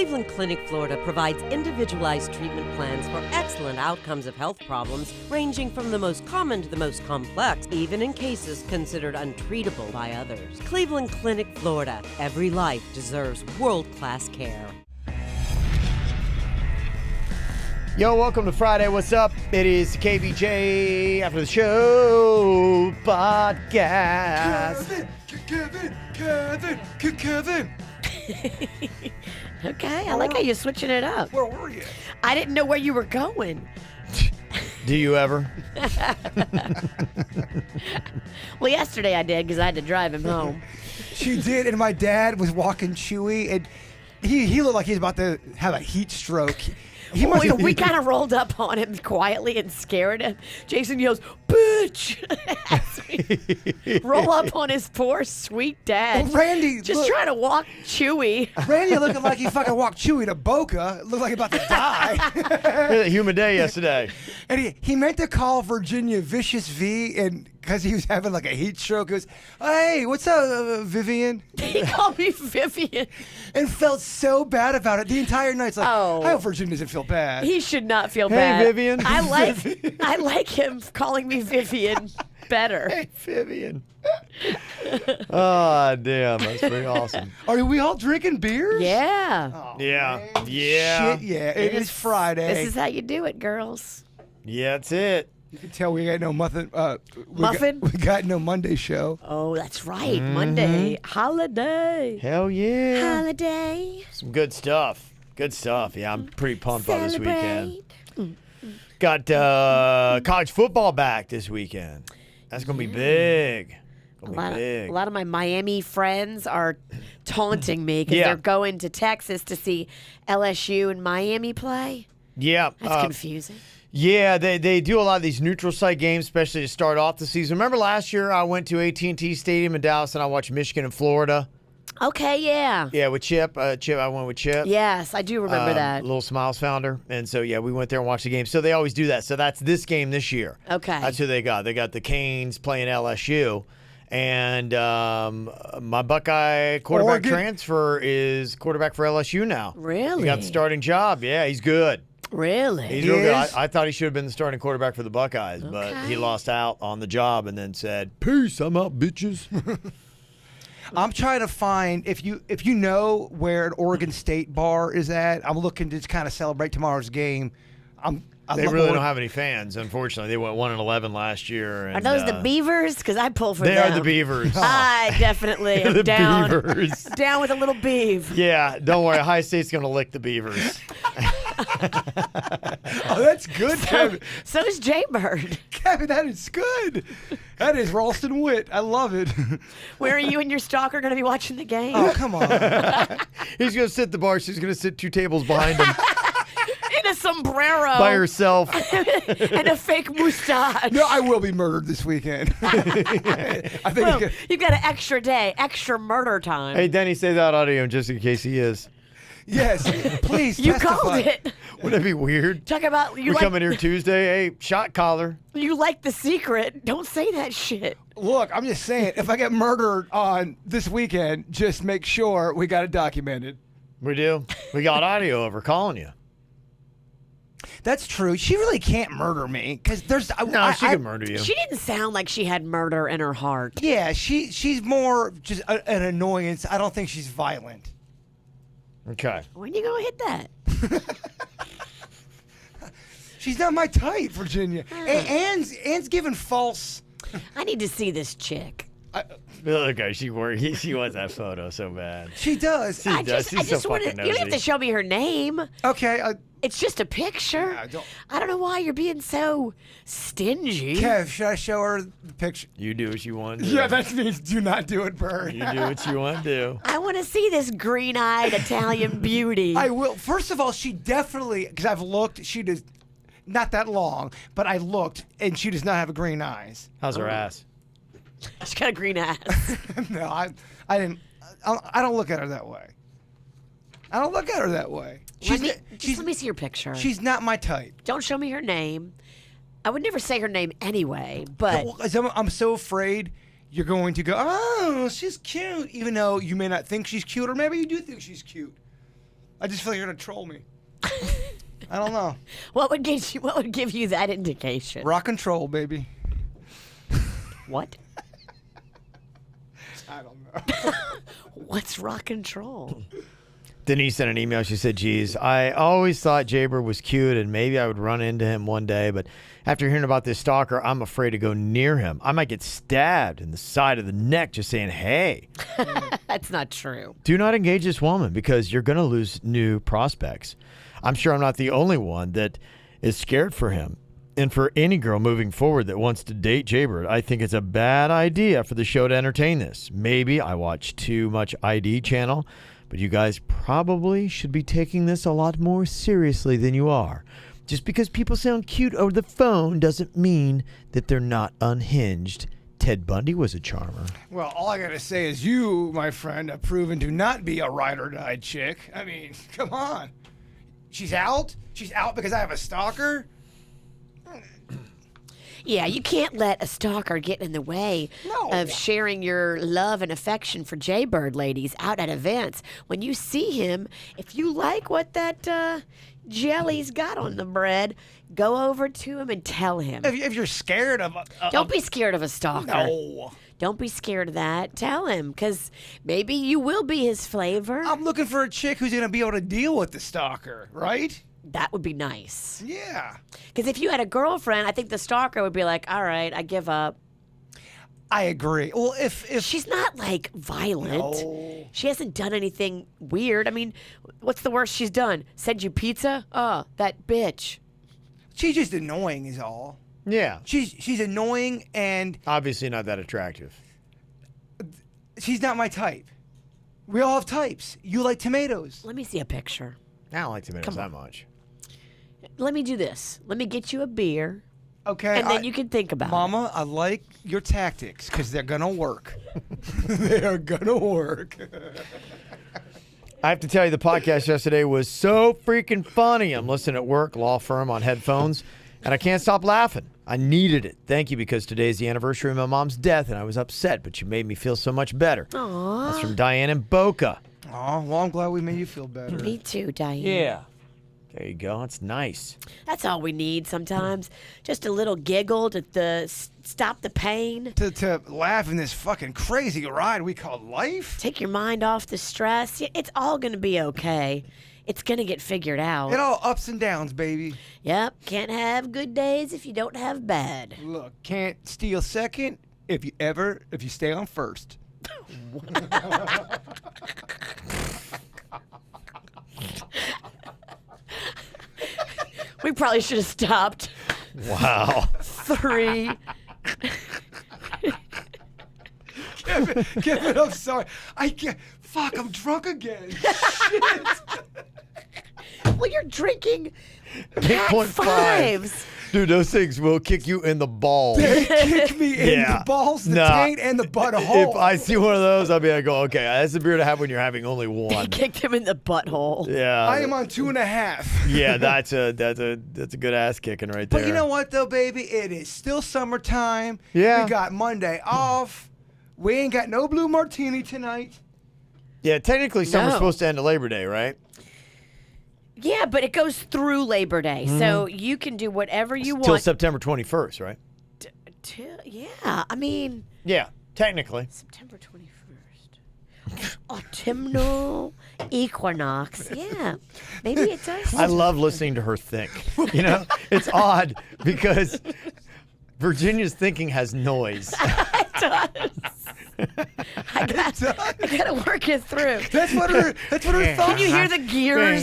Cleveland Clinic, Florida provides individualized treatment plans for excellent outcomes of health problems ranging from the most common to the most complex, even in cases considered untreatable by others. Cleveland Clinic, Florida. Every life deserves world-class care. Yo, welcome to Friday. What's up? It is KVJ After the Show Podcast. Kevin. Okay, I like how you're switching it up. Where were you? I didn't know where you were going. Do you ever? Well, yesterday I did because I had to drive him home. She did, and my dad was walking Chewy, and he looked like he was about to have a heat stroke. We kind of rolled up on him quietly and scared him. Jason yells, "Bitch!" as we roll up on his poor sweet dad. Well, Randy, just trying to walk Chewy. Randy looking like he fucking walked Chewy to Boca. Looked like he about to die. Had a humid day yesterday. And he meant to call Virginia Vicious V, and because he was having like a heat stroke, he goes, "Hey, what's up, Vivian?" He called me Vivian. And felt so bad about it the entire night. It's like, Oh. I hope Virginia doesn't feel bad. He should not feel Hey, bad. Vivian. I like him calling me Vivian better. Hey, Vivian. Oh, damn. That's pretty awesome. Are we all drinking beers? Yeah. Oh, Yeah. man. Yeah. Shit, yeah. It is Friday. This is how you do it, girls. Yeah, that's it. You can tell we got no muffin. Muffin? We got no Monday show. Oh, that's right. Monday. Holiday. Hell yeah. Holiday. Some good stuff. Good stuff. Yeah, I'm pretty pumped about this weekend. Celebrate. Got college football back this weekend. That's going to be big. A lot of my Miami friends are taunting me because they're going to Texas to see LSU and Miami play. Yeah. That's confusing. Yeah, they do a lot of these neutral site games, especially to start off the season. Remember last year I went to AT&T Stadium in Dallas and I watched Michigan and Florida? Okay, yeah. Yeah, with Chip. I went with Chip. Yes, I do remember that. Little Smiles founder. And so, yeah, we went there and watched the game. So they always do that. So that's this game this year. Okay. That's who they got. They got the Canes playing LSU. And my Buckeye quarterback transfer is quarterback for LSU now. Really? He got the starting job. Yeah, he's good. Really? He's real good. I thought he should have been the starting quarterback for the Buckeyes, but he lost out on the job and then said, "Peace, I'm out, bitches." I'm trying to find if you know where an Oregon State bar is at. I'm looking to kind of celebrate tomorrow's game. They really don't have any fans, unfortunately. They went 1-11 last year. And, Are those the Beavers? Because I pull for they them. are the Beavers. I definitely am the down. Beavers. Down with a little beef. Yeah, don't worry. Ohio State's going to lick the Beavers. Oh, that's good, Kevin. So is Jaybird. Kevin, that is good. That is Ralston Witt. I love it. Where are you and your stalker going to be watching the game? Oh, come on. He's going to sit at the bar. She's going to sit 2 tables behind him In a sombrero. by herself. And a fake mustache. No, I will be murdered this weekend. I think Well, you've got an extra day, extra murder time. Hey, Denny, say that audio just in case he is. yes, please. You testify. called it. Wouldn't that be weird? Talk about We're coming here Tuesday. Hey, shot caller. You like the secret. Don't say that shit. Look, I'm just saying, if I get murdered on this weekend, just make sure we got it documented. We do. We got audio of her calling you. That's true. She really can't murder me because there's No, she could murder you. She didn't sound like she had murder in her heart. Yeah, she's more just an annoyance. I don't think she's violent. Okay. When you gonna hit that? She's not my type, Virginia. Ann's giving false. I need to see this chick. Okay, she wants that photo so bad. She does. She does. She's so want fucking to. You don't have nosy. to show me her name. Okay, It's just a picture. Yeah, I don't know why you're being so stingy. Kev, should I show her the picture? You do what you want to do. Yeah, that means do not do it, Bird. You do what you want to do. I want to see this green-eyed Italian beauty. I will. First of all, she definitely, because I've looked, she does not that long, but I looked, and she does not have a green eyes. How's her ass? She's got a green ass. No, I didn't. I don't look at her that way. I don't look at her that way. Let me see your picture. She's not my type. Don't show me her name. I would never say her name anyway, but I'm so afraid you're going to go, oh, she's cute, even though you may not think she's cute, or maybe you do think she's cute. I just feel like you're gonna troll me. I don't know. What would give you that indication? Rock and troll, baby. What? I don't know. What's rock and roll? Denise sent an email. She said, geez, I always thought Jaybird was cute and maybe I would run into him one day, but after hearing about this stalker, I'm afraid to go near him. I might get stabbed in the side of the neck just saying, hey. That's not true. Do not engage this woman because you're going to lose new prospects. I'm sure I'm not the only one that is scared for him. And for any girl moving forward that wants to date Jaybird, I think it's a bad idea for the show to entertain this. Maybe I watch too much ID channel, but you guys probably should be taking this a lot more seriously than you are. Just because people sound cute over the phone doesn't mean that they're not unhinged. Ted Bundy was a charmer. Well, all I gotta say is you, my friend, have proven to not be a ride-or-die chick. I mean, come on. She's out? She's out because I have a stalker? Yeah, you can't let a stalker get in the way of sharing your love and affection for Jaybird, ladies, out at events. When you see him, if you like what that jelly's got on the bread, go over to him and tell him. If you're scared of Don't be scared of a stalker. No. Don't be scared of that. Tell him, because maybe you will be his flavor. I'm looking for a chick who's going to be able to deal with the stalker, right? That would be nice. Yeah. Because if you had a girlfriend, I think the stalker would be like, all right, I give up. I agree. Well, if She's not, like, violent. No. She hasn't done anything weird. I mean, what's the worst she's done? Send you pizza? Oh, that bitch. She's just annoying is all. Yeah. She's annoying and Obviously not that attractive. she's not my type. We all have types. You like tomatoes. Let me see a picture. I don't like tomatoes that much. Let me do this. Let me get you a beer, Okay. and then you can think about it. Mama, I like your tactics because they're going to work. They are going to work. I have to tell you, the podcast yesterday was so freaking funny. I'm listening at work, law firm on headphones, and I can't stop laughing. I needed it. Thank you, because today's the anniversary of my mom's death, and I was upset, but you made me feel so much better. Aww. That's from Diane and Boca. Oh, well, I'm glad we made you feel better. Me too, Diane. Yeah. There you go. That's nice. That's all we need sometimes. Just a little giggle to stop the pain. To laugh in this fucking crazy ride we call life. Take your mind off the stress. It's all going to be okay. It's going to get figured out. It all ups and downs, baby. Yep. Can't have good days if you don't have bad. Look, can't steal second if you stay on first. We probably should have stopped. Wow. 3. Kevin, I'm sorry. I can't. Fuck, I'm drunk again. Shit. Well, you're drinking Pack 8.5. 5s. Dude, those things will kick you in the balls. They kick me in Yeah. the balls, the Nah. taint, and the butthole. If I see one of those, I'll be like, oh, okay, that's a beer to have when you're having only one. Kicked him in the butthole. Yeah. I am on 2.5. Yeah, that's a good ass kicking right there. But you know what, though, baby? It is still summertime. Yeah. We got Monday off. We ain't got no blue martini tonight. Yeah, technically summer's No. supposed to end at Labor Day, right? Yeah, but it goes through Labor Day, so you can do whatever you Till want. September 21st, right? Yeah, I mean, Yeah, technically. September 21st. Autumnal equinox. Yeah, maybe it does. I love listening to her think. You know, it's odd because Virginia's thinking has noise. It does. I gotta work it through. That's what her Can thoughts. you hear the gears?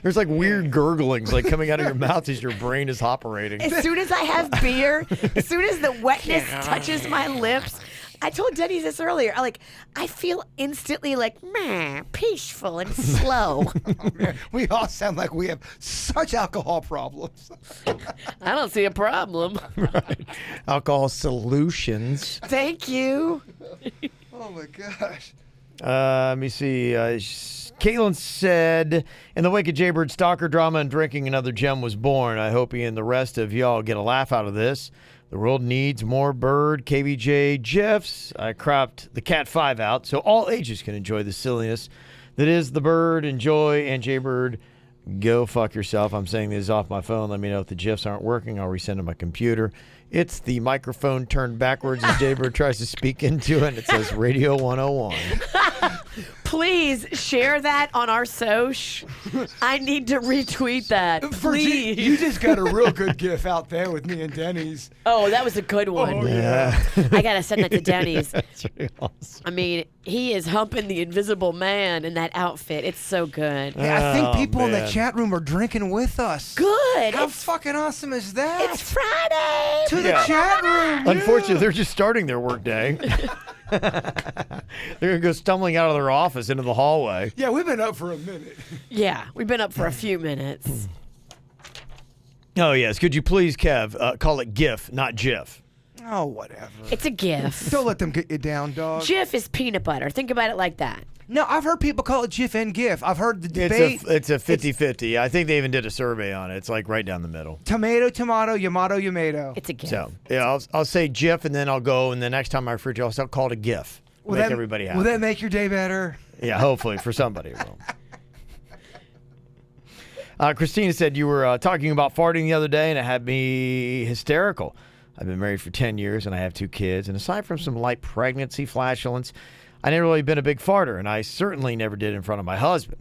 There's like weird gurglings like coming out of your mouth as your brain is operating. As soon as I have beer, as soon as the wetness touches my lips, I told Denny this earlier. I feel instantly like, peaceful and slow. We all sound like we have such alcohol problems. I don't see a problem. Right. Alcohol solutions. Thank you. Oh my gosh. Let me see. Caitlin said, in the wake of Jaybird stalker drama and drinking, another gem was born. I hope he and the rest of y'all get a laugh out of this. The world needs more Bird KVJ GIFs. I cropped the Cat 5 out so all ages can enjoy the silliness that is the Bird and Joy and Jaybird. Go fuck yourself. I'm saying this off my phone. Let me know if the GIFs aren't working. I'll resend to my computer. It's the microphone turned backwards as Jaybird tries to speak into it, and it says Radio 101. Please share that on our soch. I need to retweet that. Please. You just got a real good GIF out there with me and Denny's. Oh, that was a good one. Oh, Yeah. I got to send that to Denny's. That's really awesome. I mean, he is humping the invisible man in that outfit. It's so good. Hey, I think Oh, people in the man. chat room are drinking with us. Good. How It's, fucking awesome is that? it's Friday. to the Yeah. chat room. Unfortunately, they're just starting their work day. They're going to go stumbling out of their office into the hallway. Yeah, we've been up for a minute. Yeah, we've been up for a few minutes. Oh, yes. Could you please, Kev, call it GIF, not GIF? Oh, whatever. It's a GIF. Don't let them get you down, dog. GIF is peanut butter. Think about it like that. No, I've heard people call it GIF and GIF. I've heard the debate. It's a 50-50. I think they even did a survey on it. It's like right down the middle. Tomato, Yamato, Yamato. It's a GIF. So, yeah, I'll say GIF, and then I'll go, and the next time I refer to it, I'll call it a GIF. Make everybody happy. Will that make your day better? Yeah, hopefully for somebody it will. Christina said you were talking about farting the other day, and it had me hysterical. I've been married for 10 years, and I have 2 kids. And aside from some light pregnancy flatulence, I never really been a big farter, and I certainly never did in front of my husband.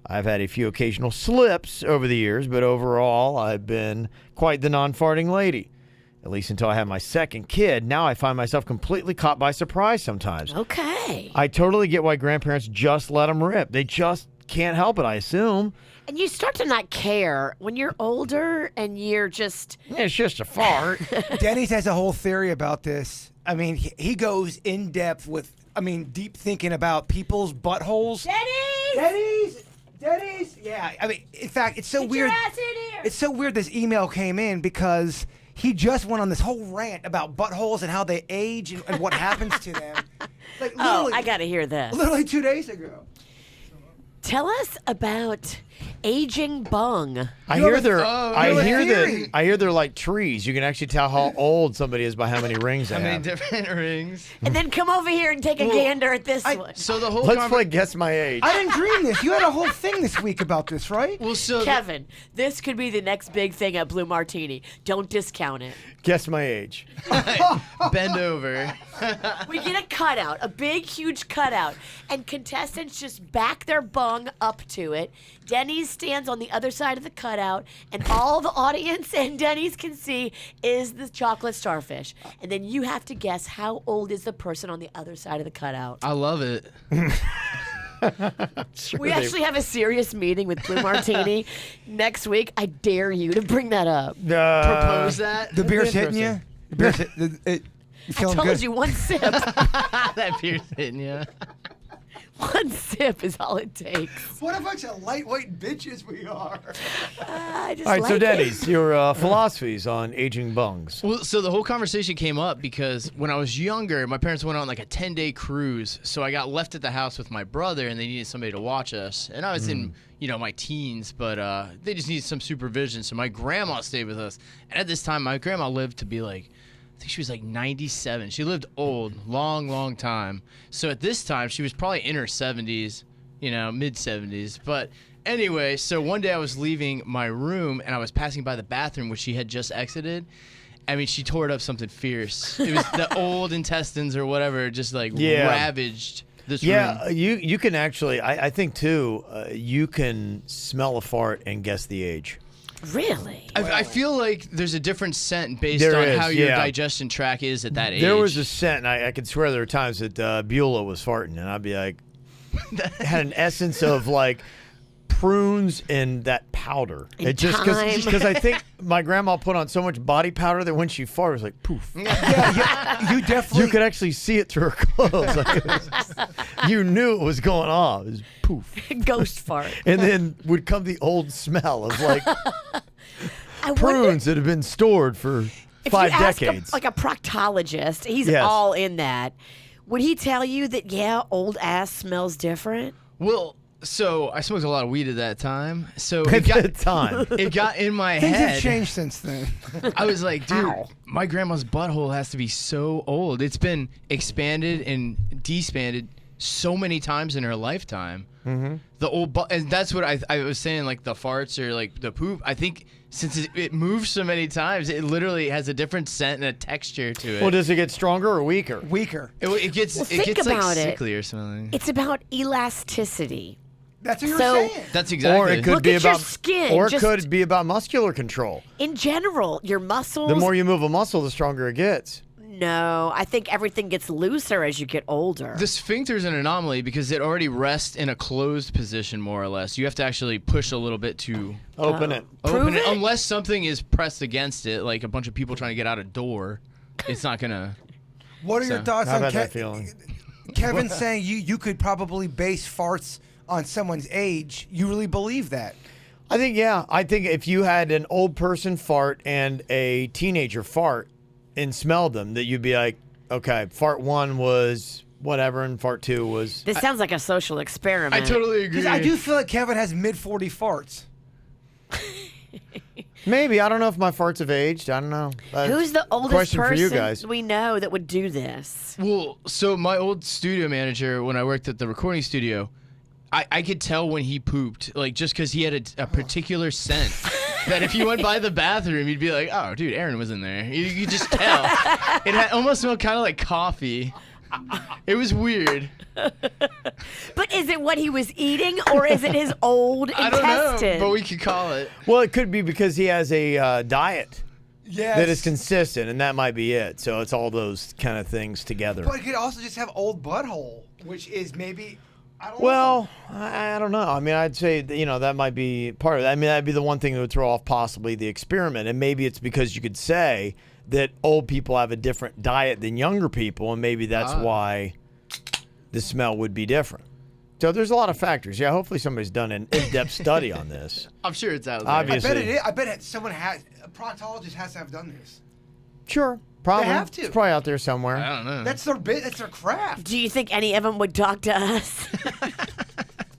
I've had a few occasional slips over the years, but overall, I've been quite the non-farting lady. At least until I had my second kid. Now I find myself completely caught by surprise sometimes. Okay. I totally get why grandparents just let them rip. They just can't help it, I assume. And you start to not care when you're older and you're just. It's just a fart. Denny's has a whole theory about this. I mean, he goes in depth with, deep thinking about people's buttholes. Denny's. Yeah. I mean, in fact, it's so weird. Your ass in here. It's so weird this email came in because he just went on this whole rant about buttholes and how they age and what happens to them. Like, Oh, I got to hear this. literally 2 days ago. Tell us about aging bung. I You hear have a- they're oh, I you have a hear theory. that I hear they're like trees. You can actually tell how old somebody is by how many rings they How many have. different rings? And then come over here and take a gander at this one. So the whole Let's play Guess My Age. I didn't dream this. You had a whole thing this week about this, right? Well, so Kevin, this could be the next big thing at Blue Martini. Don't discount it. Guess My Age. bend over. We get a cutout, a big, huge cutout, and contestants just back their bung up to it. Denny's stands on the other side of the cutout, and all the audience and Denny's can see is the chocolate starfish. And then you have to guess how old is the person on the other side of the cutout. I love it. Sure We they- actually have a serious meeting with Blue Martini next week. I dare you to bring that up. Propose that. The beer's Interesting. hitting you? The beer's you I feeling told good? you one sip. that beer's hitting you. One sip is all it takes. What a bunch of lightweight bitches we are. I just All right, like so it. Denny's, your philosophies on aging bungs. Well, so the whole conversation came up because when I was younger, my parents went on like a 10-day cruise. So I got left at the house with my brother, and they needed somebody to watch us. And I was in, my teens, but they just needed some supervision. So my grandma stayed with us. And at this time, my grandma lived to be like, I think she was like 97. She lived old, long time. So at this time, she was probably in her 70s, mid 70s. But anyway, so one day I was leaving my room and I was passing by the bathroom, which she had just exited. I mean, she tore it up something fierce. It was the old intestines or whatever, just like ravaged this room. Yeah, you can actually, I think too, you can smell a fart and guess the age. Really? I feel like there's a different scent based There on is, how your yeah. digestion tract is at that age. There was a scent, and I could swear there were times that Beulah was farting, and I'd be like, it had an essence of like prunes and that powder. And It just thyme. because I think my grandma put on so much body powder that when she farted, it was like poof. Yeah, you definitely. You could actually see it through her clothes. Like, it was you knew it was going on. It was poof. Ghost fart. And then would come the old smell of like I wonder prunes that have been stored for if 5 you ask decades. like a proctologist, he's Yes. all in that. Would he tell you that, old ass smells different? Well, so I smoked a lot of weed at that time. So At it got, that time. it got in my Things head. have changed since then. I was like, dude, Ow. my grandma's butthole has to be so old. It's been expanded and despanded so many times in her lifetime. The old and that's what I was saying, like the farts or like the poop. I think since it moves so many times, it literally has a different scent and a texture to it. Well, does it get stronger or weaker? Weaker. It gets think like about it. sickly or something. It's about elasticity. That's what you're So- saying. That's exactly. Or it could Look be at your about skin, or it just- could be about muscular control. In general, your muscles. The more you move a muscle, the stronger it gets. No, I think everything gets looser as you get older. The sphincter is an anomaly because it already rests in a closed position, more or less. You have to actually push a little bit to Open it. open Prove it, it? unless something is pressed against it, like a bunch of people trying to get out a door. It's not gonna. What are your So- thoughts How on about that feeling? Kevin saying you could probably base farts on someone's age? You really believe that? I think, yeah. I think if you had an old person fart and a teenager fart and smelled them, that you'd be like, okay, fart 1 was whatever and fart 2 was. This sounds like a social experiment. I totally agree. Because I do feel like Kevin has mid-40 farts. Maybe. I don't know if my farts have aged. I don't know. Who's the oldest question for you person guys? we know that would do this? Well, so my old studio manager, when I worked at the recording studio, I could tell when he pooped, like just because he had a particular scent. That if you went by the bathroom, you'd be like, "Oh, dude, Aaron was in there." You could just tell. It had almost smelled kind of like coffee. It was weird. But is it what he was eating, or is it his old I don't know, intestine? but we could call it. Well, it could be because he has a diet Yes. that is consistent, and that might be it. So it's all those kind of things together. But it could also just have old butthole, which is maybe, I don't know. Well, I don't know. I mean, I'd say, that might be part of it. I mean, that'd be the one thing that would throw off possibly the experiment. And maybe it's because you could say that old people have a different diet than younger people, and maybe that's why the smell would be different. So there's a lot of factors. Yeah, hopefully somebody's done an in-depth study on this. I'm sure it's out there. Obviously. I bet it is. I bet someone has, a proctologist has to have done this. Sure, probably. They have to. It's probably out there somewhere. I don't know. That's their bit. That's their craft. Do you think any of them would talk to us?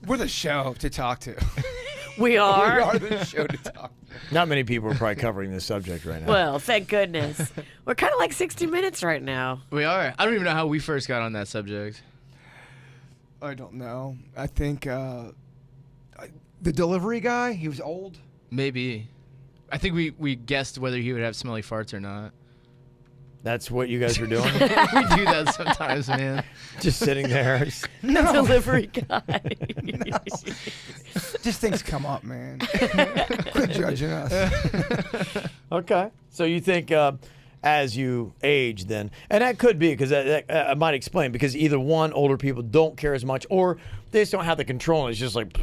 We're the show to talk to. We are. We are the show to talk to. Not many people are probably covering this subject right now. Well, thank goodness. We're kind of like 60 Minutes right now. We are. I don't even know how we first got on that subject. I don't know. I think the delivery guy, he was old. Maybe. I think we guessed whether he would have smelly farts or not. That's what you guys are doing? We do that sometimes, man. Just sitting there. No. Delivery guy. Just things come up, man. Quit judging us. Okay. So you think as you age then, and that could be because that I might explain, because either one, older people don't care as much, or they just don't have the control. And it's just like,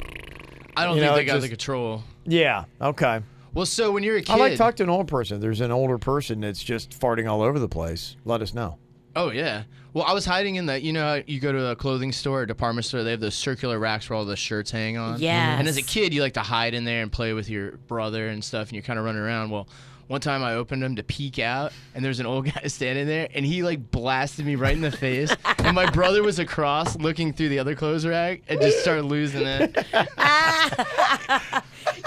I don't You think know, they got just- the control. yeah, okay. Well, so when you're a kid. I like talk to an old person. If there's an older person that's just farting all over the place, let us know. Oh, yeah. Well, I was hiding in that. You know how you go to a clothing store or department store, they have those circular racks where all the shirts hang on? Yes. And as a kid, you like to hide in there and play with your brother and stuff, and you're kind of running around. Well, one time I opened them to peek out, and there's an old guy standing there, and he like blasted me right in the face. And my brother was across looking through the other clothes rack and just started losing it.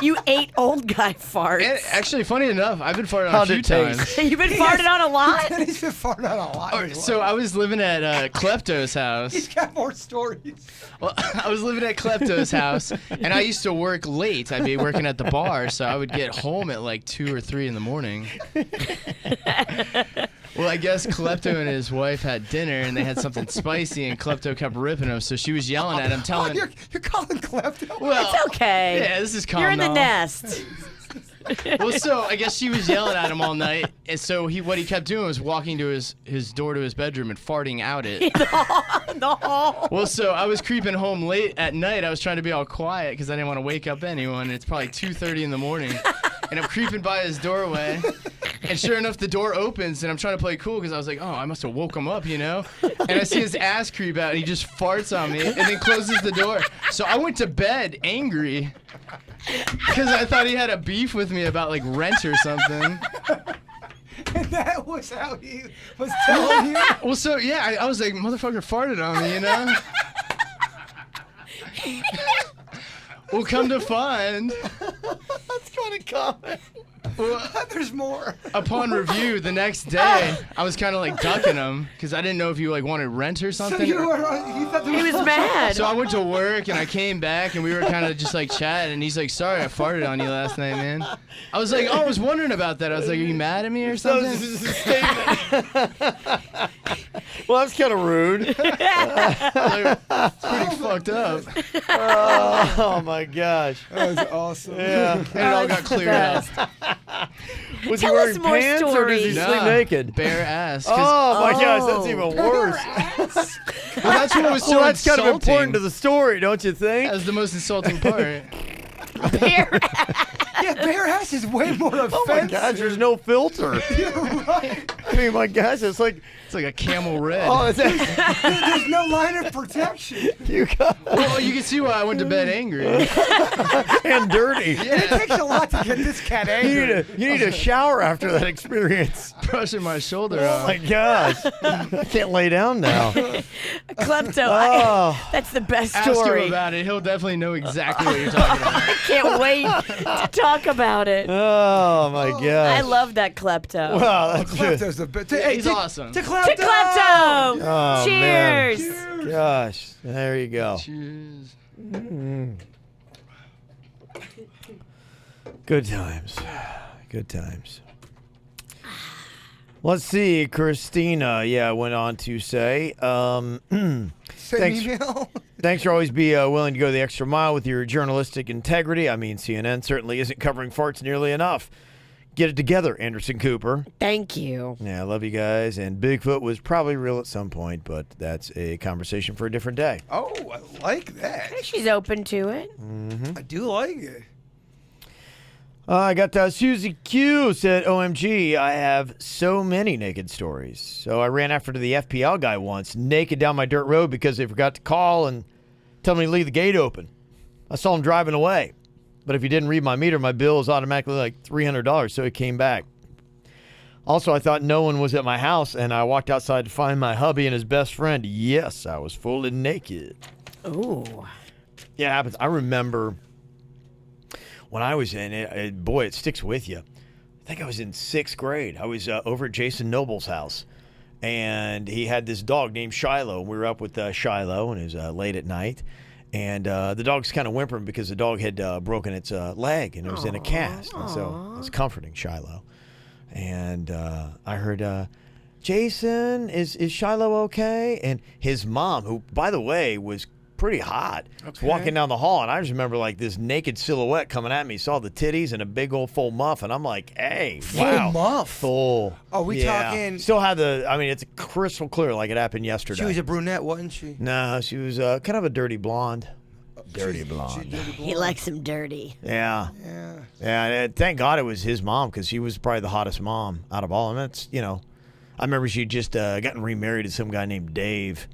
You ate old guy farts. And actually, funny enough, I've been farting on How'd a few it taste? times. You've been farted on a lot? He's been farting out a lot. So I was living at Klepto's house. He's got more stories. Well, I was living at Klepto's house, and I used to work late. I'd be working at the bar, so I would get home at like 2 or 3 in the morning. Well, I guess Klepto and his wife had dinner, and they had something spicy, and Klepto kept ripping him, so she was yelling at him, telling you're calling Klepto? well, It's okay. yeah, this is calm You're in the now. nest. Well, so I guess she was yelling at him all night, and so what he kept doing was walking to his door to his bedroom and farting out it. No. Well, so I was creeping home late at night. I was trying to be all quiet because I didn't want to wake up anyone. And it's probably 2:30 in the morning, and I'm creeping by his doorway, and sure enough, the door opens, and I'm trying to play cool because I was like, oh, I must have woke him up, you know? And I see his ass creep out, and he just farts on me, and then closes the door. So I went to bed angry because I thought he had a beef with me about like rent or something. And that was how he was telling you? Well, so yeah, I was like, motherfucker farted on me, you know? Well, come to find, That's kind of common. There's more. Upon review, the next day, I was kind of like ducking him because I didn't know if you like wanted rent or So something. you thought there He was mad. So I went to work and I came back and we were kind of just like chatting and he's like, "Sorry, I farted on you last night, man." I was like, "Oh, I was wondering about that." I was like, "Are you mad at me or So something?" this is a statement. Well, that's kind of rude. It's pretty fucked up. Oh my gosh. That was awesome. Yeah. And it all got cleared up. Was he Tell wearing us more pants or does he stories. sleep naked? Bare ass. 'cause- Oh my gosh, that's Oh. even worse. well, that's what was so Well, that's kind insulting. of important to the story, don't you think? That was the most insulting part. Bare Yeah, bare ass is way more offensive. Oh my gosh, there's no filter. You're right. I mean, my gosh, it's like, It's like a camel red. oh, it's There's no line of protection. you got Well, you can see why I went to bed angry. and dirty. And it takes a lot to get this cat angry. You need a shower after that experience. Brushing my shoulder Oh off. my gosh, I can't lay down now. klepto. Oh. That's the best Ask him story. about it. He'll definitely know exactly what you're talking about. I can't wait to talk about it. Oh my gosh. I love that klepto. Wow, that's good. Klepto's the best. He's awesome. To Klepto! To klepto. Oh, Cheers. man. Gosh, there you go. Cheers. Good times. Good times. Let's see. Christina, went on to say, Same Thanks. email. thanks for always be willing to go the extra mile with your journalistic integrity. I mean, CNN certainly isn't covering farts nearly enough. Get it together, Anderson Cooper. Thank you. Yeah, I love you guys. And Bigfoot was probably real at some point, but that's a conversation for a different day. Oh, I like that. She's open to it. I do like it. I got Susie Q said, OMG, I have so many naked stories. So I ran after the FPL guy once, naked down my dirt road because they forgot to call and tell me to leave the gate open. I saw him driving away. But if he didn't read my meter, my bill was automatically like $300, so he came back. Also, I thought no one was at my house, and I walked outside to find my hubby and his best friend. Yes, I was fully naked. Ooh. Yeah, it happens. I remember when I was in it, boy, it sticks with you. I think I was in 6th grade. I was over at Jason Noble's house, and he had this dog named Shiloh. We were up with Shiloh, and it was late at night. And the dog's kind of whimpering because the dog had broken its leg, and it was in a cast. And so I was comforting Shiloh. And I heard, Jason, is Shiloh okay? And his mom, who, by the way, was pretty hot, was walking down the hall. And I just remember like this naked silhouette coming at me, saw the titties and a big old full muff. And I'm like, hey, wow. muff? Full. Are we talking- Still had it's crystal clear like it happened yesterday. She was a brunette, wasn't she? No, she was kind of a dirty blonde. Dirty blonde. He likes him dirty. Yeah. Yeah. Yeah, and thank God it was his mom because she was probably the hottest mom out of all. And that's, I remember she just gotten remarried to some guy named Dave.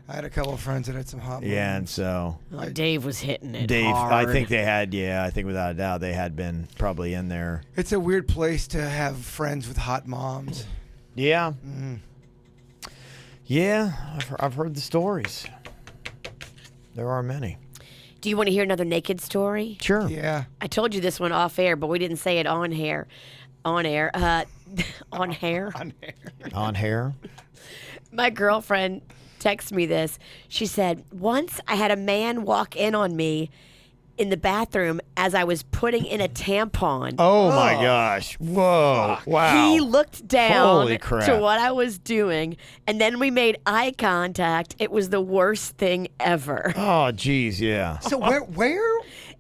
I had a couple of friends that had some hot Yeah, and moms. so Oh, Dave was hitting it Dave, hard. I think they had, I think without a doubt they had been probably in there. It's a weird place to have friends with hot moms. Yeah. Yeah, I've heard the stories. There are many. Do you want to hear another naked story? Sure. Yeah. I told you this one off air, but we didn't say it on air. On air. On hair. On hair. My girlfriend texted me this. She said, once I had a man walk in on me in the bathroom as I was putting in a tampon. Oh my gosh. Whoa. Wow. He looked down Holy crap. to what I was doing, and then we made eye contact. It was the worst thing ever. Oh, geez, yeah. So where?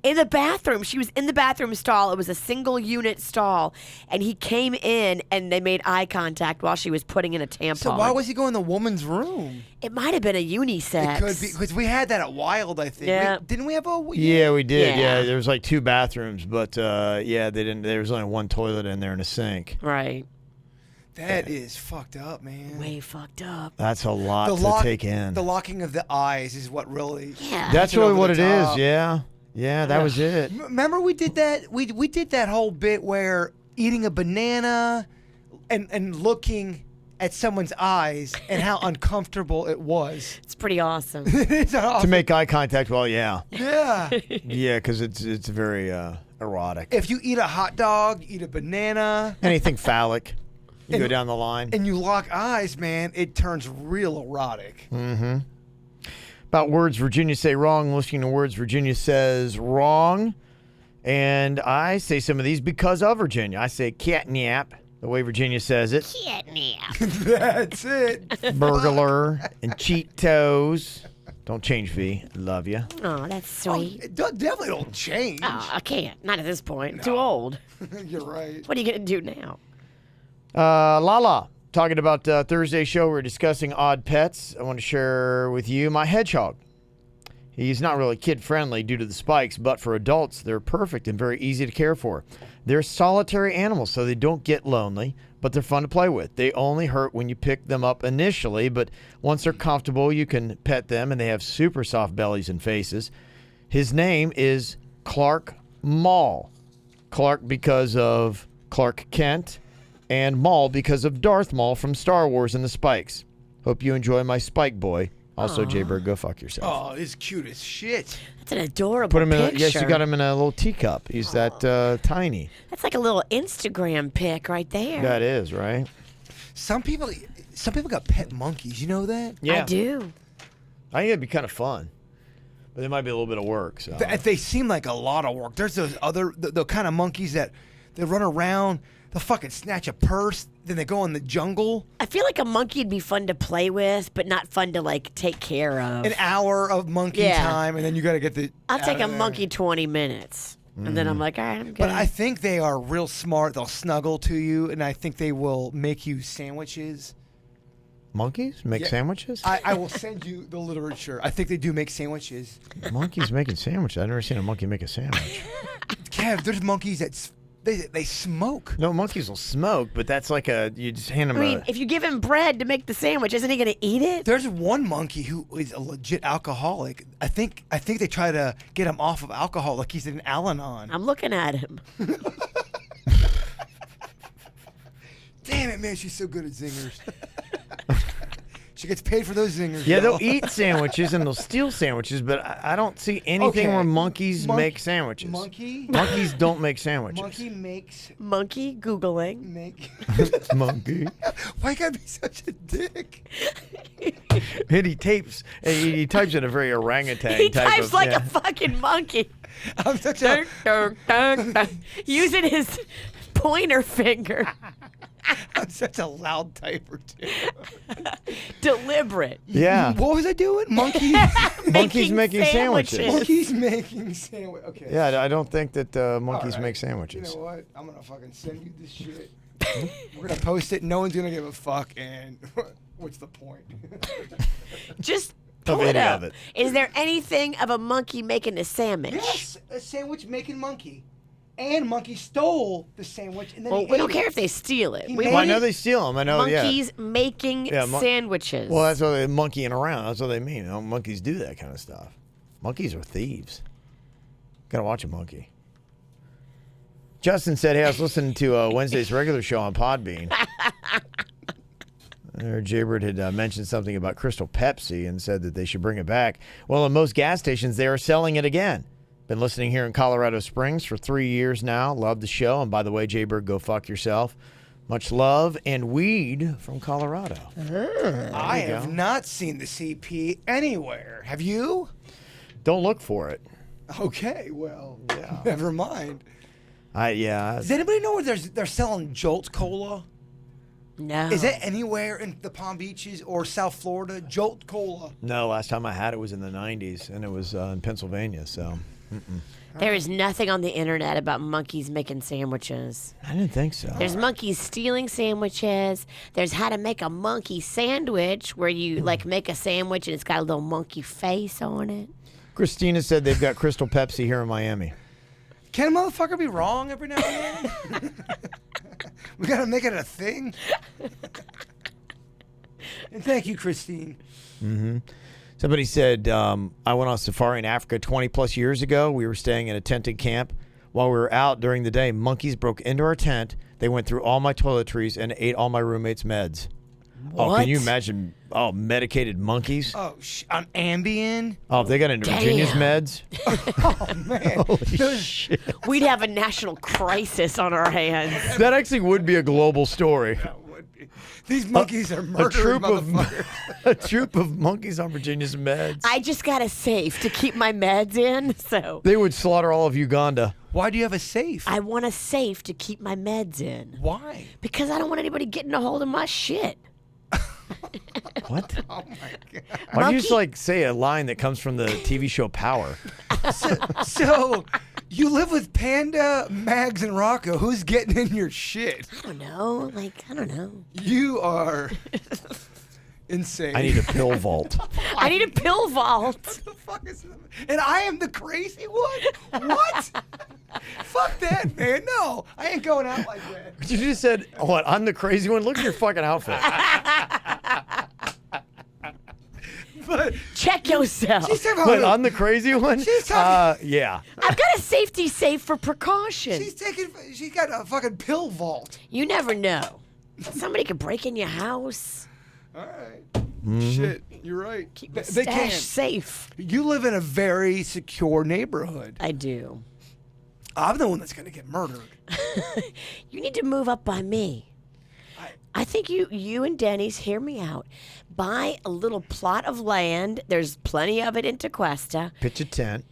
In the bathroom. She was in the bathroom stall. It was a single unit stall, and he came in, and they made eye contact while she was putting in a tampon. So why was he going in the woman's room? It might have been a unisex. It could be because we had that at Wild. I think. Yeah. Didn't we have a? Yeah, we did. Yeah. Yeah, there was like 2 bathrooms, but they didn't. There was only 1 toilet in there and a sink. Right. That is fucked up, man. Way fucked up. That's a lot to take in. The locking of the eyes is what really. Yeah. That's it really over what the it is. top. Yeah. Yeah, that was it. Remember we did that. We did that whole bit where eating a banana, and looking at someone's eyes and how uncomfortable it was. It's pretty awesome. It's To awesome. make eye contact, well, yeah. Yeah. Yeah, because it's very Erotic. If you eat a hot dog, you eat a banana, Anything phallic. You go down the line. and you lock eyes, man, it turns real erotic. About words Virginia say wrong, listening to words Virginia says wrong. And I say some of these because of Virginia. I say catnap, the way Virginia says it. Catnap. That's it. Burglar and Cheetos. Don't change, V. Love you. Oh, that's sweet. It definitely don't change. Oh, I can't. Not at this point. Too old. You're right. What are you going to do now? Lala, talking about Thursday's show, we're discussing odd pets. I want to share with you my hedgehog. He's not really kid-friendly due to the spikes, but for adults, they're perfect and very easy to care for. They're solitary animals, so they don't get lonely, but they're fun to play with. They only hurt when you pick them up initially, but once they're comfortable, you can pet them, and they have super soft bellies and faces. His name is Clark Maul. Clark because of Clark Kent, and Maul because of Darth Maul from Star Wars and the Spikes. Hope you enjoy my Spike boy. Also, Jaybird, go fuck yourself. Oh, he's cute as shit. That's an adorable Put him in. picture. Yes, you got him in a little teacup. He's that tiny. That's like a little Instagram pic right there. That is right. Some people got pet monkeys. You know that? Yeah, I do. I think it'd be kind of fun, but it might be a little bit of work. So They seem like a lot of work. There's those other the kind of monkeys that they run around. They'll fucking snatch a purse. Then they go in the jungle. I feel like a monkey would be fun to play with, but not fun to like take care of. An hour of monkey Yeah. time, and then you got to get the. I'll out take of a there. monkey 20 minutes. And then I'm like, all right, I'm good. But I think they are real smart. They'll snuggle to you, and I think they will make you sandwiches. monkeys make Yeah. sandwiches. I will send you the literature. I think they do make sandwiches. Monkeys making sandwiches. I've never seen a monkey make a sandwich. Kev, there's monkeys that they smoke. No, monkeys will smoke, but that's like you just hand them I mean, if you give him bread to make the sandwich, isn't he going to eat it? There's one monkey who is a legit alcoholic. I think they try to get him off of alcohol, like he's in Al-Anon. I'm looking at him. Damn it, man, she's so good at zingers. She gets paid for those zingers. Yeah, y'all. they'll eat sandwiches and they'll steal sandwiches, but I don't see anything Okay. where monkeys make sandwiches. Monkeys don't make sandwiches. Monkey makes Monkey Googling. make. Monkey. Why you gotta be such a dick? And he types in a very orangutan He type types of, like yeah. a fucking monkey. I'm such a. Using his pointer finger. I'm such a loud typer too. Deliberate. Yeah. What was I doing? Monkey. Monkeys making sandwiches. Monkeys making sandwich. Okay. Yeah, I don't think that monkeys All right. make sandwiches. You know what? I'm gonna fucking send you this shit. We're gonna post it. No one's gonna give a fuck. And what's the point? Just Of pull it any up. of it. Is there anything of a monkey making a sandwich? Yes, a sandwich making monkey. And monkey stole the sandwich, and then Well, he we don't ate care it. if they steal it. He We made Well, I want know they steal them. I know, monkeys making Yeah, sandwiches. Well, that's what they're monkeying around. That's what they mean. You know, monkeys do that kind of stuff. Monkeys are thieves. Gotta watch a monkey. Justin said, hey, I was listening to Wednesday's regular show on Podbean. Jaybird had mentioned something about Crystal Pepsi and said that they should bring it back. Well, in most gas stations, they are selling it again. Been listening here in Colorado Springs for 3 years now. Love the show. And by the way, Jaybird, go fuck yourself. Much love and weed from Colorado. I have not seen the CP anywhere. Have you? Don't look for it. Okay, well, never mind. Does anybody know where they're selling Jolt Cola? No. Is that anywhere in the Palm Beaches or South Florida? Jolt Cola. No, last time I had it was in the 90s, and it was in Pennsylvania, so. There is nothing on the internet about monkeys making sandwiches. I didn't think so. There's monkeys stealing sandwiches. There's how to make a monkey sandwich where you like make a sandwich and it's got a little monkey face on it. Christina said they've got Crystal Pepsi here in Miami. Can a motherfucker be wrong every now and then? We gotta make it a thing. And thank you, Christine. Somebody said, I went on safari in Africa 20 plus years ago. We were staying in a tented camp. While we were out during the day, monkeys broke into our tent. They went through all my toiletries and ate all my roommates' meds. Oh, What? can you imagine? Oh, medicated monkeys. Oh, on Ambien. Oh, if they got into Virginia's meds. Oh man. Holy shit. We'd have a national crisis on our hands. That actually would be a global story. That would be. These monkeys are murdering motherfuckers. A troop of monkeys on Virginia's meds. I just got a safe to keep my meds in, so They would slaughter all of Uganda. Why do you have a safe? I want a safe to keep my meds in. Why? Because I don't want anybody getting a hold of my shit. What? Oh my god. Why don't you just like say a line that comes from the TV show Power? So, you live with Panda, Mags, and Rocco. Who's getting in your shit? I don't know. I don't know. You are insane. I need a pill vault. I need a pill vault. What the fuck is that? And I am the crazy one? What? Fuck that, man. No, I ain't going out like that. You just said, what? I'm the crazy one? Look at your fucking outfit. But Check yourself. she's talking What, about I'm the crazy one? She's talking- Yeah. I've got a safety safe for precaution. she's got a fucking pill vault. You never know. Somebody could break in your house. All right. Mm-hmm. Shit, you're right. Keep the They stash can't. safe. You live in a very secure neighborhood. I do. I'm the one that's gonna get murdered. You need to move up by me. I think you and Denny's, hear me out. Buy a little plot of land. There's plenty of it in Tequesta. Pitch a tent.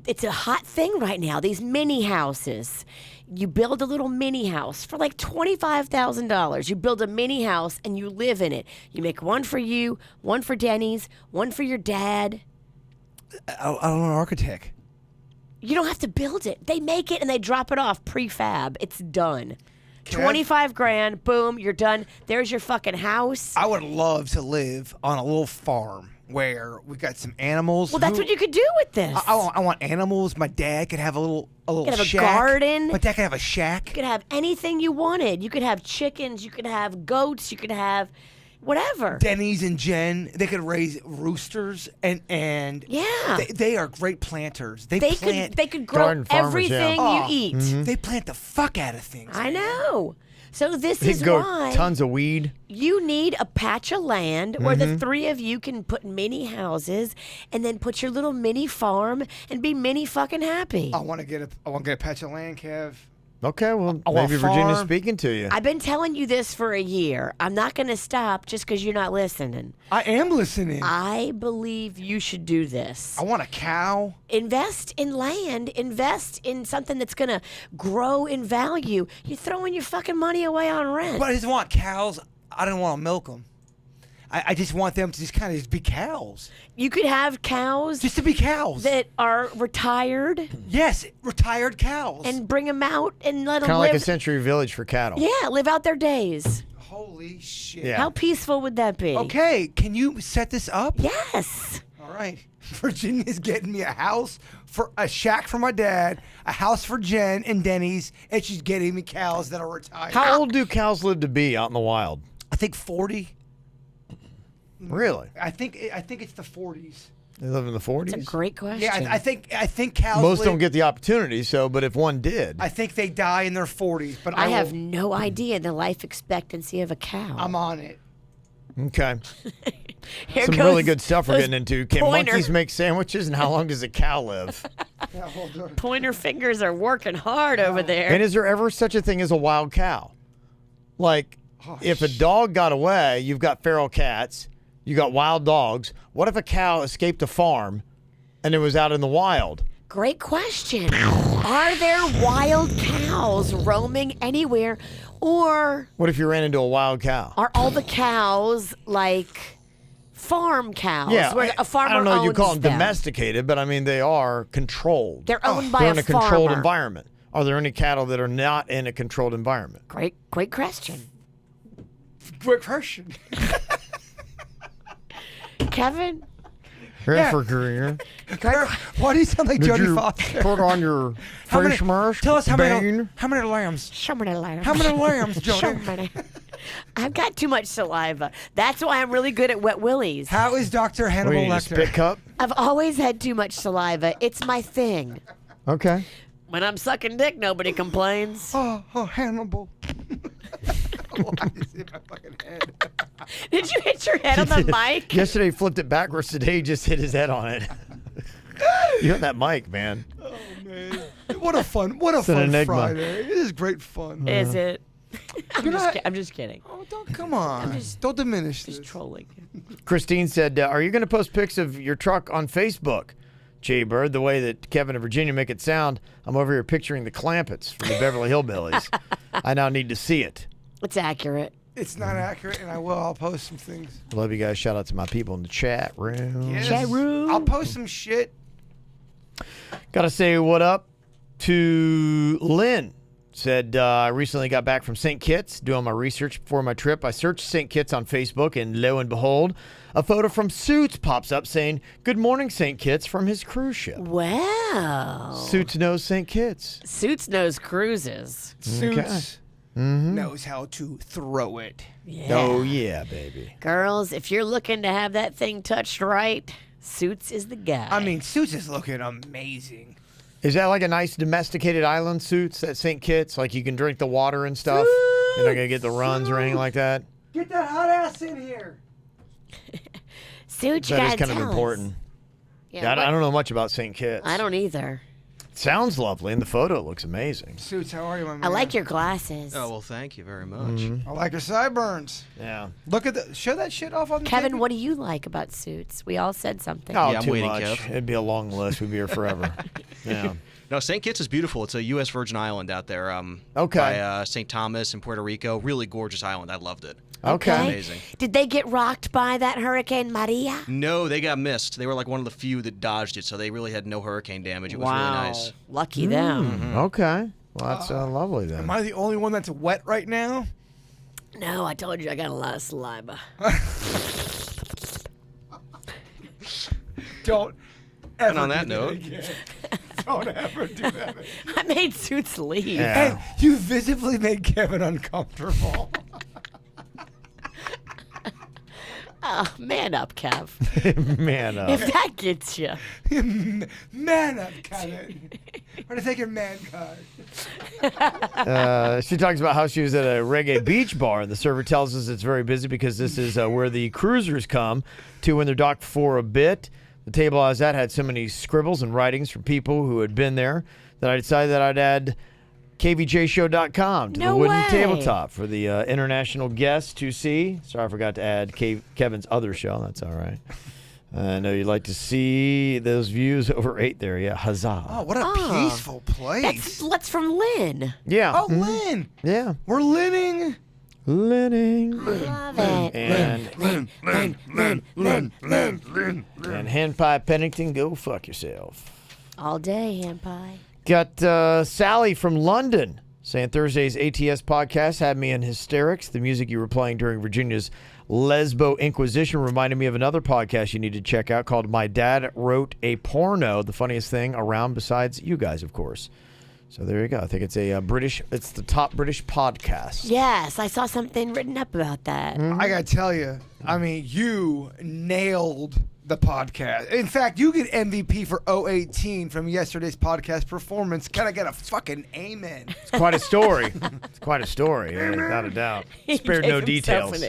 It's a hot thing right now, these mini houses. You build a little mini house for like $25,000. You build a mini house and you live in it. You make one for you, one for Denny's, one for your dad. I don't know an architect. You don't have to build it. They make it and they drop it off prefab. It's done. Kev? 25 grand, boom, you're done. There's your fucking house. I would love to live on a little farm where we got some animals. Well, that's what you could do with this. I want animals. My dad could have a little could have a shack. garden. My dad could have a shack. You could have anything you wanted. You could have chickens. You could have goats. You could have whatever. Denny's and Jen, they could raise roosters and Yeah. they are great planters. They could grow Garden farmers, everything yeah. you eat. They plant the fuck out of things. I know. So this They is go why tons of weed. you need a patch of land where the three of you can put mini houses and then put your little mini farm and be mini fucking happy. I want to get a patch of land, Kev. Okay, well, I want maybe Virginia's farm. speaking to you. I've been telling you this for a year. I'm not going to stop just because you're not listening. I am listening. I believe you should do this. I want a cow. Invest in land. Invest in something that's going to grow in value. You're throwing your fucking money away on rent. But I just want cows. I don't want to milk them. I just want them to just kind of be cows. You could have cows Just to be cows. that are retired Yes, retired cows. and bring them out and let Kind them of like live. a Century Village for cattle. Yeah, live out their days. Holy shit. Yeah. How peaceful would that be? Okay, can you set this up? Yes. All right. Virginia's getting me a shack for my dad, a house for Jen and Denny's, and she's getting me cows that are retired. How old do cows live to be out in the wild? I think 40. Really? I think it's the 40s. They live in the 40s? It's a great question. Yeah, I think cows. Most live, don't get the opportunity, but if one did. I think they die in their 40s, but I will- have no idea the life expectancy of a cow. I'm on it. Okay. Here Some goes really good stuff we're those getting into. Can pointer- monkeys make sandwiches, and how long does a cow live? Yeah, hold on. Pointer fingers are working hard over there. And is there ever such a thing as a wild cow? Like, Oh, if a dog got away, you've got feral cats, you got wild dogs. What if a cow escaped a farm and it was out in the wild? Great question. Are there wild cows roaming anywhere, or What if you ran into a wild cow? are all the cows like farm cows? Yeah, where a farmer I don't know if you call owns them domesticated, but I mean they are controlled. They're owned by They're a in a controlled farmer. environment. Are there any cattle that are not in a controlled environment? Great question. Quick question. Kevin, Yeah. For career. Why do you sound like Did Jodie you Foster? put on your How many- face mask? Tell us how many Bane? lambs. show me the lamb. How many lambs, Show Jodie? me. I've got too much saliva. That's why I'm really good at wet willies. How is Dr. What, Hannibal you need a Lecter? spit cup? I've always had too much saliva. It's my thing. Okay. When I'm sucking dick, nobody complains. Oh, Hannibal. I just hit my fucking head. Did you hit your head on the mic? Yesterday he flipped it backwards. Today he just hit his head on it. You on that mic, man. Oh man, what a fun an enigma. Friday. It is great fun. Is it? I'm just kidding. Oh, come on. Don't diminish this. Just trolling. Christine said, are you going to post pics of your truck on Facebook? Jay Bird, the way that Kevin and Virginia make it sound, I'm over here picturing the Clampetts from the Beverly Hillbillies. I now need to see it. It's accurate. It's not accurate, and I'll post some things. Love you guys. Shout out to my people in the chat room. Yes. Chat room. I'll post some shit. Got to say what up to Lynn. Said, I recently got back from St. Kitts doing my research before my trip. I searched St. Kitts on Facebook, and lo and behold, a photo from Suits pops up saying, "Good morning, St. Kitts," from his cruise ship. Wow. Suits knows St. Kitts. Suits knows cruises. Suits knows how to throw it. Yeah. Oh, yeah, baby. Girls, if you're looking to have that thing touched right, Suits is the guy. I mean, Suits is looking amazing. Is that like a nice domesticated island, Suits, at St. Kitts? Like you can drink the water and stuff? You're not going to get the runs or anything like that? Get that hot ass in here. Suits, you That gotta is kind of tell us. important. Yeah, I don't know much about St. Kitts. I don't either. Sounds lovely. In the photo, it looks amazing. Suits, how are you, my man? I like your glasses. Oh, well, thank you very much. I like your sideburns. Yeah. Look at the. Show that shit off on the Kevin, TV. what do you like about Suits? We all said something. Oh, Yeah, I'm too waiting, much. Kev. It'd be a long list. We'd be here forever. Yeah. No, St. Kitts is beautiful. It's a U.S. Virgin Island out there. Okay. By St. Thomas in Puerto Rico. Really gorgeous island. I loved it. Okay. Amazing. Did they get rocked by that Hurricane Maria? No, they got missed. They were like one of the few that dodged it, so they really had no hurricane damage. It was really nice. Lucky them. Okay. Well, that's lovely then. Am I the only one that's wet right now? No, I told you I got a lot of saliva. Don't ever And on that do note, again. Don't ever do that. I made Suits leave. Yeah. Hey, you visibly made Kevin uncomfortable. Oh, man up, Kev. Man up. If that gets you. Man up, Kevin. I'm going to take your man card. She talks about how she was at a reggae beach bar, and the server tells us it's very busy because this is where the cruisers come to when they're docked for a bit. The table I was at had so many scribbles and writings from people who had been there that I decided that I'd add KVJshow.com to No the wooden way. tabletop for the international guests to see. Sorry, I forgot to add Kevin's other show. That's all right. I know you'd like to see those views over 8 there. Yeah, huzzah. Oh, what a peaceful place. That's from Lynn. Yeah. Oh, Lynn. Yeah. We're Linning. Linning. Love it. And Hand Pie Pennington, go fuck yourself. All day, hand pie. Got Sally from London saying Thursday's ATS podcast had me in hysterics. The music you were playing during Virginia's Lesbo Inquisition reminded me of another podcast you need to check out called My Dad Wrote a Porno, the funniest thing around besides you guys, of course. So there you go. I think it's it's the top British podcast. Yes, I saw something written up about that. I got to tell you, I mean, you nailed the podcast. In fact, you get MVP for 018 from yesterday's podcast performance. Can I get a fucking amen? It's quite a story. Yeah, without a doubt. Spared no details.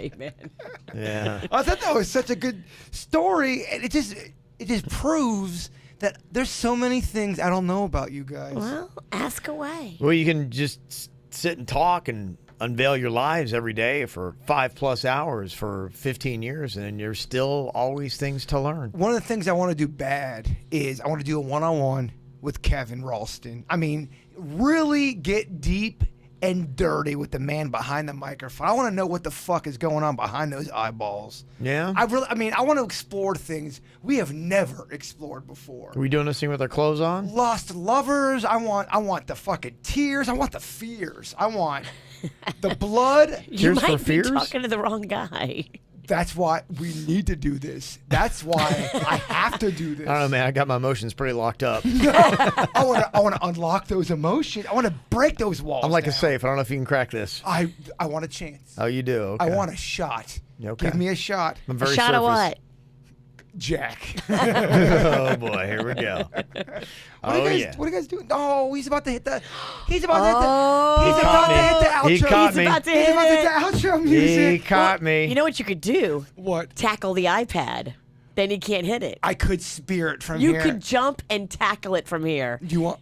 Yeah. I thought that was such a good story, and it just proves that there's so many things I don't know about you guys. Well, ask away. Well, you can just sit and talk and unveil your lives every day for 5+ hours for 15 years, and there's still always things to learn. One of the things I want to do bad is I want to do a one-on-one with Kevin Ralston. I mean, really get deep and dirty with the man behind the microphone. I want to know what the fuck is going on behind those eyeballs. Yeah? I want to explore things we have never explored before. Are we doing this thing with our clothes on? Lost lovers. I want the fucking tears. I want the fears. I want the blood. You Tears for might be fears? talking to the wrong guy. That's why we need to do this. That's why I have to do this. I don't know, man. I got my emotions pretty locked up. I want to unlock those emotions. I want to break those walls. I'm like a down. safe. I don't know if you can crack this. I want a chance. Oh, you do? Okay. I want a shot. Okay. Give me a shot. I'm A very shot of surface. what? Jack. Oh boy, here we go. What are you guys doing? Oh, he's about to hit the. He's about to hit the. He's about to hit the outro. He caught me. He's about to hit the outro music. He caught me. You know what you could do? What? Tackle the iPad. Then he can't hit it. I could spear it from You here. could jump and tackle it from here. Do you want?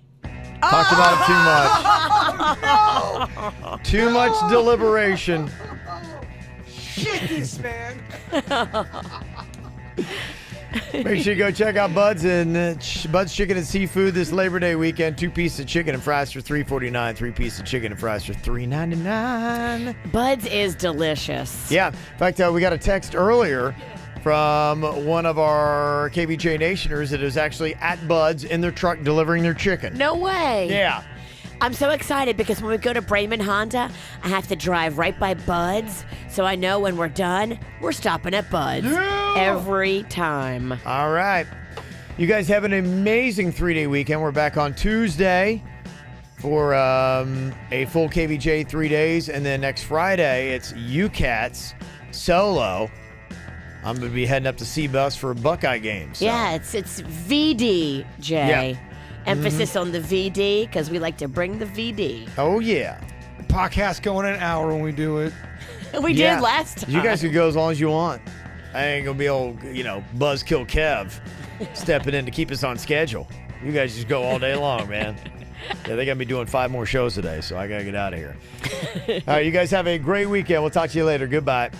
Talked about it too much. Too much deliberation. Shit, this man. Make sure you go check out Bud's and Bud's Chicken and Seafood this Labor Day weekend. 2 pieces of chicken and fries for $3.49. 3 pieces of chicken and fries for $3.99. Bud's is delicious. Yeah. In fact, we got a text earlier from one of our KVJ Nationers that is actually at Bud's in their truck delivering their chicken. No way. Yeah. I'm so excited because when we go to Bremen Honda, I have to drive right by Bud's, so I know when we're done, we're stopping at Bud's every time. All right. You guys have an amazing 3-day weekend. We're back on Tuesday for a full KVJ 3 days, and then next Friday, it's UCAT's solo. I'm going to be heading up to C-Bus for a Buckeye game. So. Yeah, it's VD, Jay. Yeah. Emphasis on the VD because we like to bring the VD. Oh, yeah. Podcast going an hour when we do it. We did last time. You guys can go as long as you want. I ain't going to be old, Buzzkill Kev stepping in to keep us on schedule. You guys just go all day long, man. Yeah, they got me doing 5 more shows today, so I got to get out of here. All right, you guys have a great weekend. We'll talk to you later. Goodbye.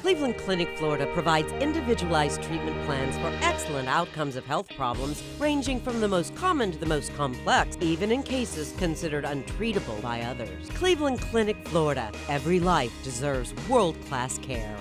Cleveland Clinic, Florida provides individualized treatment plans for excellent outcomes of health problems, ranging from the most common to the most complex, even in cases considered untreatable by others. Cleveland Clinic, Florida. Every life deserves world-class care.